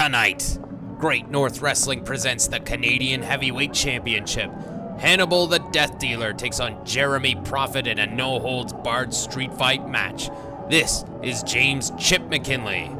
Tonight, Great North Wrestling presents the Canadian Heavyweight Championship. Hannibal the Death Dealer takes on Jeremy Prophet in a no-holds-barred street fight match. This is James Chip McKinley.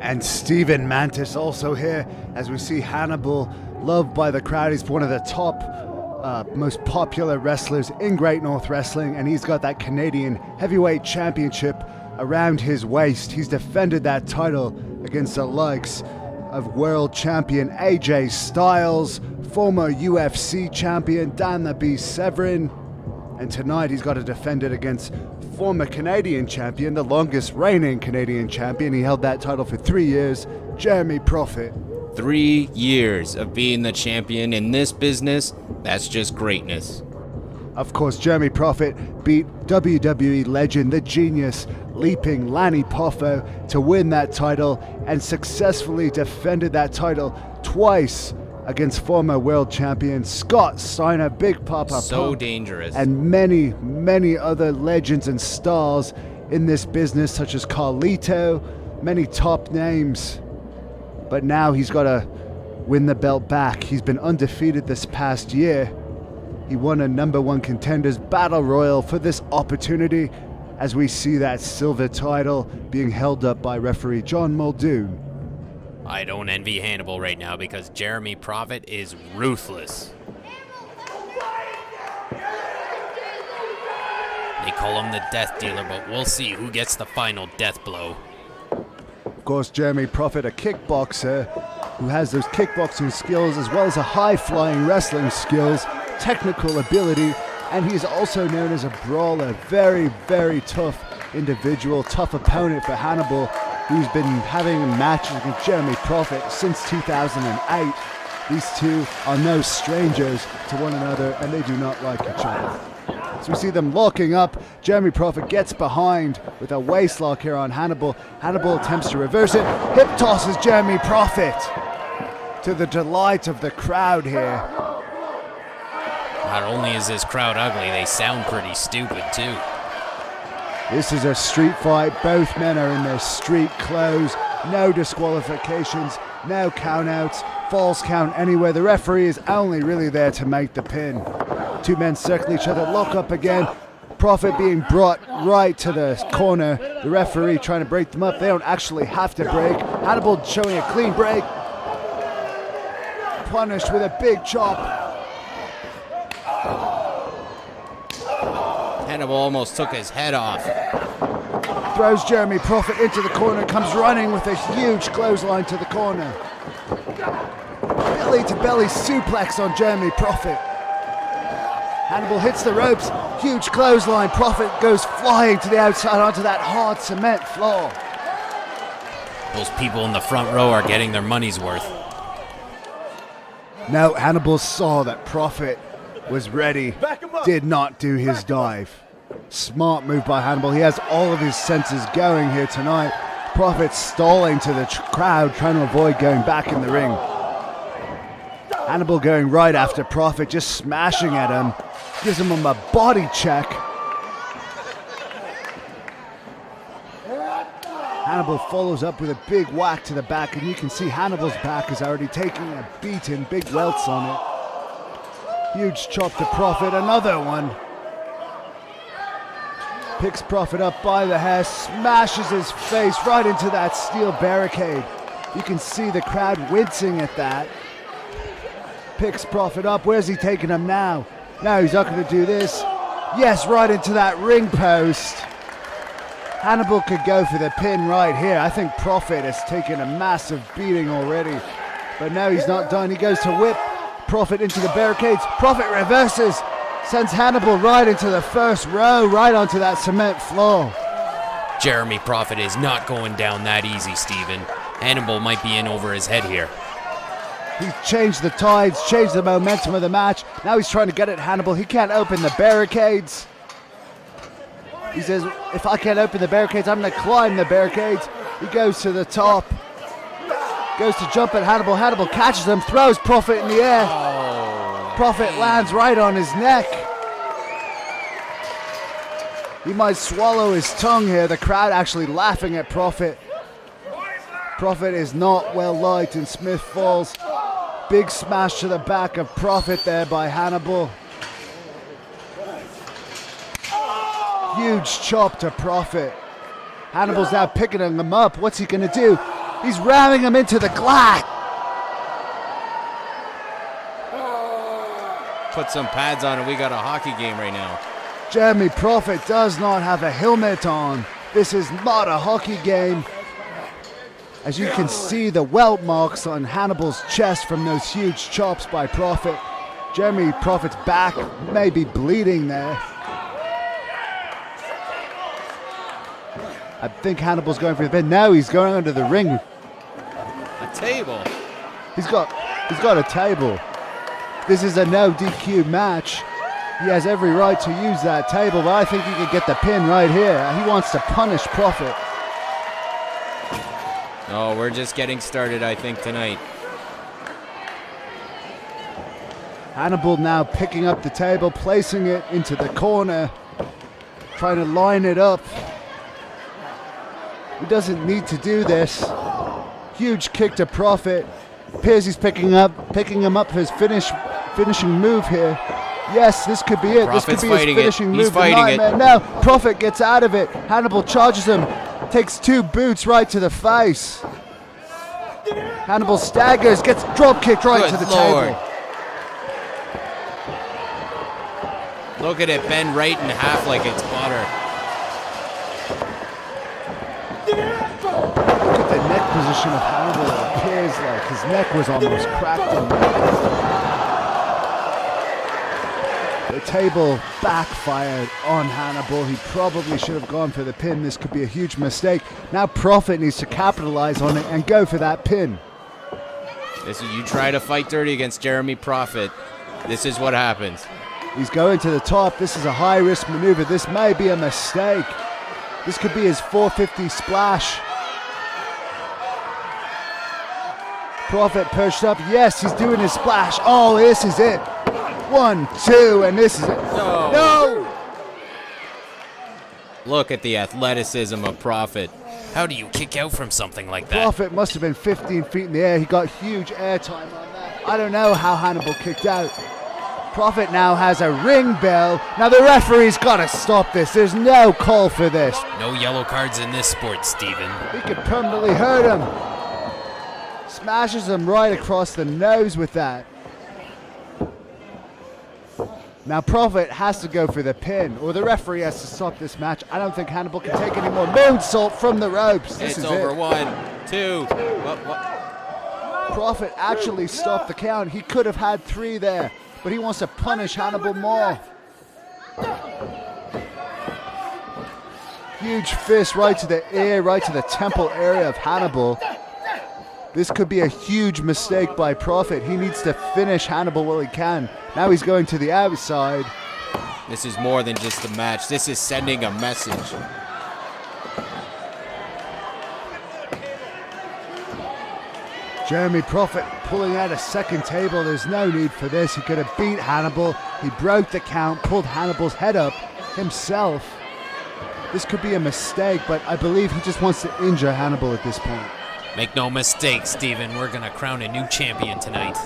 And Stephen Mantis also here as we see Hannibal, loved by the crowd. He's one of the top, most popular wrestlers in Great North Wrestling, and he's got that Canadian Heavyweight Championship around his waist. He's defended that title against the likes of world champion AJ Styles, former UFC champion Dan the Beast Severin, and tonight he's got to defend it against former Canadian champion, the longest reigning Canadian champion. He held that title for 3 years, Jeremy Prophet. 3 years of being the champion in this business, that's just greatness. Of course, Jeremy Prophet beat WWE legend, the Genius, leaping Lanny Poffo to win that title and successfully defended that title twice against former world champion Scott Steiner, Big Papa So Pump, dangerous. and many, many other legends and stars in this business, such as Carlito, many top names. But now he's got to win the belt back. He's been undefeated this past year. He won a #1 contenders battle royal for this opportunity, as we see that silver title being held up by referee John Muldoon. I don't envy Hannibal right now because Jeremy Prophet is ruthless. They call him the Death Dealer, but we'll see who gets the final death blow. Of course, Jeremy Prophet, a kickboxer who has those kickboxing skills as well as a high-flying wrestling skills, technical ability, and he is also known as a brawler. Very, very tough individual, tough opponent for Hannibal, who's been having matches against Jeremy Prophet since 2008. These two are no strangers to one another, and they do not like each other. So we see them locking up. Jeremy Prophet gets behind with a waist lock here on Hannibal. Hannibal attempts to reverse it. Hip tosses Jeremy Prophet, to the delight of the crowd here. Not only is this crowd ugly, they sound pretty stupid too. This is a street fight. Both men are in their street clothes. No disqualifications, no countouts, false count anywhere. The referee is only really there to make the pin. Two men circle each other, lock up again. Prophet being brought right to the corner. The referee trying to break them up. They don't actually have to break. Hannibal showing a clean break. Punished with a big chop. Hannibal almost took his head off. Throws Jeremy Prophet into the corner, comes running with a huge clothesline to the corner. Belly to belly suplex on Jeremy Prophet. Hannibal hits the ropes, huge clothesline. Prophet goes flying to the outside onto that hard cement floor. Those people in the front row are getting their money's worth. Now Hannibal saw that Prophet was ready, did not do his dive. Smart move by Hannibal. He has all of his senses going here tonight. Prophet stalling to the crowd, trying to avoid going back in the ring. Hannibal going right after Prophet, just smashing at him. Gives him a body check. Hannibal follows up with a big whack to the back, and you can see Hannibal's back is already taking a beating, big welts on it. Huge chop to Prophet, another one. Picks Prophet up by the hair, smashes his face right into that steel barricade. You can see the crowd wincing at that. Picks Prophet up, where's he taking him now? No, he's not going to do this. Yes, right into that ring post. Hannibal could go for the pin right here. I think Prophet has taken a massive beating already. But no, he's not done. He goes to whip Prophet into the barricades. Prophet reverses, sends Hannibal right into the first row, right onto that cement floor. Jeremy Prophet is not going down that easy, Steven. Hannibal might be in over his head here. He's changed the tides, changed the momentum of the match. Now he's trying to get at Hannibal. He can't open the barricades. He says, if I can't open the barricades, I'm going to climb the barricades. He goes to the top. Goes to jump at Hannibal. Hannibal catches him, throws Prophet in the air. Prophet lands right on his neck. He might swallow his tongue here. The crowd actually laughing at Prophet. Prophet is not well liked and Smith falls. Big smash to the back of Prophet there by Hannibal. Huge chop to Prophet. Hannibal's now picking him up. What's he going to do? He's ramming him into the glass. Put some pads on and we got a hockey game right now. Jeremy Prophet does not have a helmet on. This is not a hockey game. As you can see the welt marks on Hannibal's chest from those huge chops by Prophet. Jeremy Prophet's back may be bleeding there. I think Hannibal's going for the pin. Now he's going under the ring. A table. He's got a table. This is a no DQ match. He has every right to use that table, but I think he could get the pin right here. He wants to punish Prophet. Oh, we're just getting started, I think, tonight. Hannibal now picking up the table, placing it into the corner, trying to line it up. He doesn't need to do this. Huge kick to Prophet. Appears he's picking him up for his finishing move here. Yes, this could be it. Prophet's this could be his finishing move. He's fighting it. Now Prophet gets out of it. Hannibal charges him. Takes 2 boots right to the face. Hannibal staggers, gets drop kicked right to the table. Look at it bend right in half like it's butter. Look at the neck position of Hannibal. It appears like his neck was almost cracked. The table backfired on Hannibal. He probably should have gone for the pin. This could be a huge mistake. Now Prophet needs to capitalize on it and go for that pin. You try to fight dirty against Jeremy Prophet. This is what happens. He's going to the top. This is a high-risk maneuver. This may be a mistake. This could be his 450 splash. Prophet perched up. Yes, he's doing his splash. Oh, this is it. 1, 2, and this is it. No! Look at the athleticism of Prophet. How do you kick out from something like that? Prophet must have been 15 feet in the air. He got huge airtime on that. I don't know how Hannibal kicked out. Prophet now has a ring bell. Now the referee's got to stop this. There's no call for this. No yellow cards in this sport, Steven. He could permanently hurt him. Smashes him right across the nose with that. Now Prophet has to go for the pin, or the referee has to stop this match. I don't think Hannibal can take any more moonsault from the ropes. This is over. it. 1, 2. Prophet actually stopped the count. He could have had 3 there, but he wants to punish Hannibal more. Huge fist right to the ear, right to the temple area of Hannibal. This could be a huge mistake by Prophet. He needs to finish Hannibal while he can. Now he's going to the outside. This is more than just a match. This is sending a message. Jeremy Prophet pulling out a second table. There's no need for this. He could have beat Hannibal. He broke the count, pulled Hannibal's head up himself. This could be a mistake, but I believe he just wants to injure Hannibal at this point. Make no mistake, Steven, we're gonna crown a new champion tonight.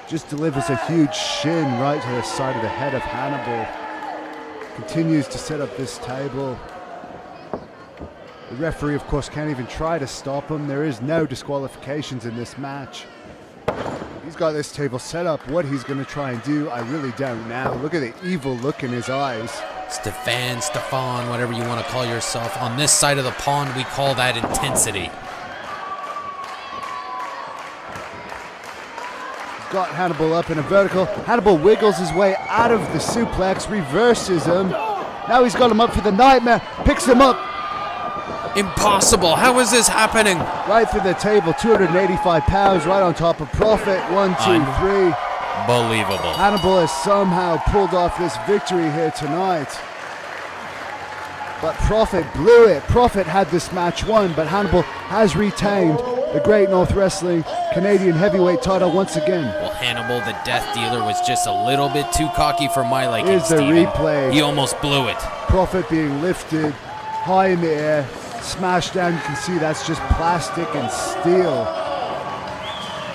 Just delivers a huge shin right to the side of the head of Hannibal. Continues to set up this table. The referee, of course, can't even try to stop him. There is no disqualifications in this match. He's got this table set up. What he's going to try and do, I really don't know. Look at the evil look in his eyes. Stefan, whatever you want to call yourself. On this side of the pond, we call that intensity. He's got Hannibal up in a vertical. Hannibal wiggles his way out of the suplex, reverses him. Now he's got him up for the nightmare, picks him up. Impossible. How is this happening? Right through the table, 285 pounds, right on top of Prophet. 1, 2, 3. Unbelievable. Hannibal has somehow pulled off this victory here tonight. But Prophet blew it. Prophet had this match won, but Hannibal has retained the Great North Wrestling Canadian Heavyweight title once again. Well, Hannibal, the Death Dealer, was just a little bit too cocky for my liking, Here's the Steven. replay. He almost blew it. Prophet being lifted high in the air. smashed down. You can see that's just plastic and steel.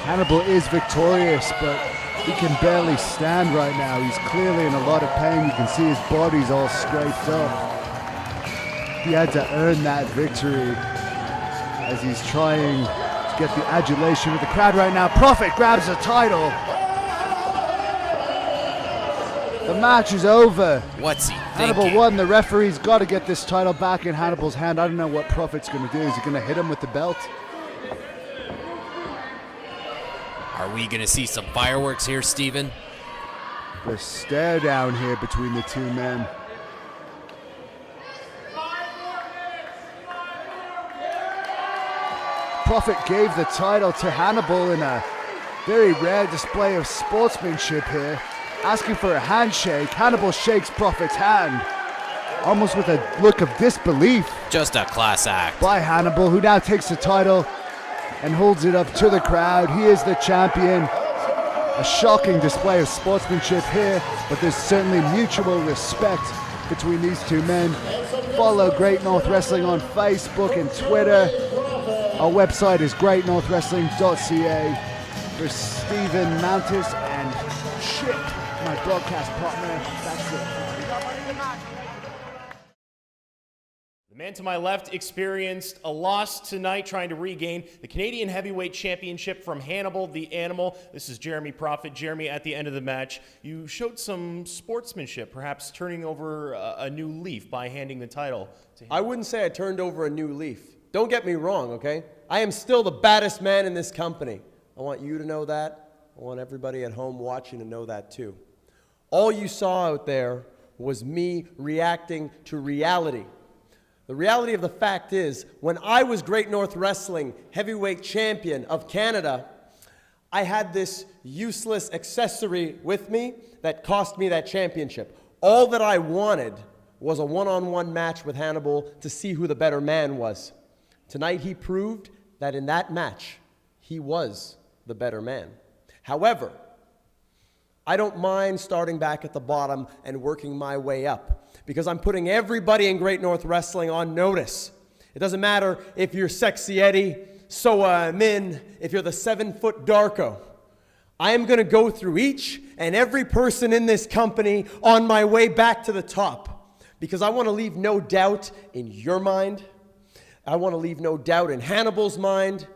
Hannibal is victorious, but he can barely stand right now. He's clearly in a lot of pain. You can see his body's all scraped up. He had to earn that victory as he's trying to get the adulation of the crowd right now. Prophet grabs the title. The match is over. What's he Hannibal thinking? won. The referee's got to get this title back in Hannibal's hand. I don't know what Prophet's going to do. Is he going to hit him with the belt? Are we going to see some fireworks here, Steven? The stare down here between the two men. Prophet gave the title to Hannibal in a very rare display of sportsmanship here. Asking for a handshake. Hannibal shakes Prophet's hand, almost with a look of disbelief. Just a class act. By Hannibal, who now takes the title and holds it up to the crowd. He is the champion. A shocking display of sportsmanship here, but there's certainly mutual respect between these two men. Follow Great North Wrestling on Facebook and Twitter. Our website is greatnorthwrestling.ca. For Stephen Mountis and Chip, my broadcast partner, that's it. The man to my left experienced a loss tonight trying to regain the Canadian Heavyweight Championship from Hannibal the Animal. This is Jeremy Prophet. Jeremy, at the end of the match, you showed some sportsmanship, perhaps turning over a new leaf by handing the title to him. I wouldn't say I turned over a new leaf. Don't get me wrong, okay? I am still the baddest man in this company. I want you to know that. I want everybody at home watching to know that too. All you saw out there was me reacting to reality. The reality of the fact is, when I was Great North Wrestling Heavyweight Champion of Canada, I had this useless accessory with me that cost me that championship. All that I wanted was a one-on-one match with Hannibal to see who the better man was. Tonight he proved that in that match, he was the better man. However, I don't mind starting back at the bottom and working my way up because I'm putting everybody in Great North Wrestling on notice. It doesn't matter if you're Sexy Eddie, Soa Min, if you're the 7-foot Darko. I am going to go through each and every person in this company on my way back to the top because I want to leave no doubt in your mind. I want to leave no doubt in Hannibal's mind.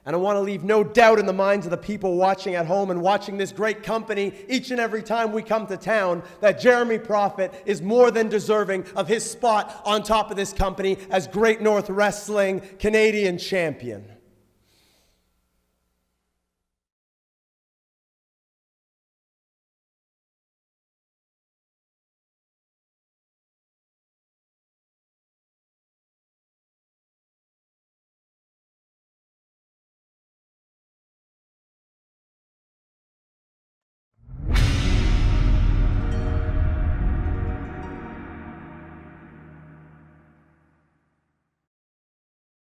And I want to leave no doubt in the minds of the people watching at home and watching this great company each and every time we come to town that Jeremy Prophet is more than deserving of his spot on top of this company as Great North Wrestling Canadian Champion.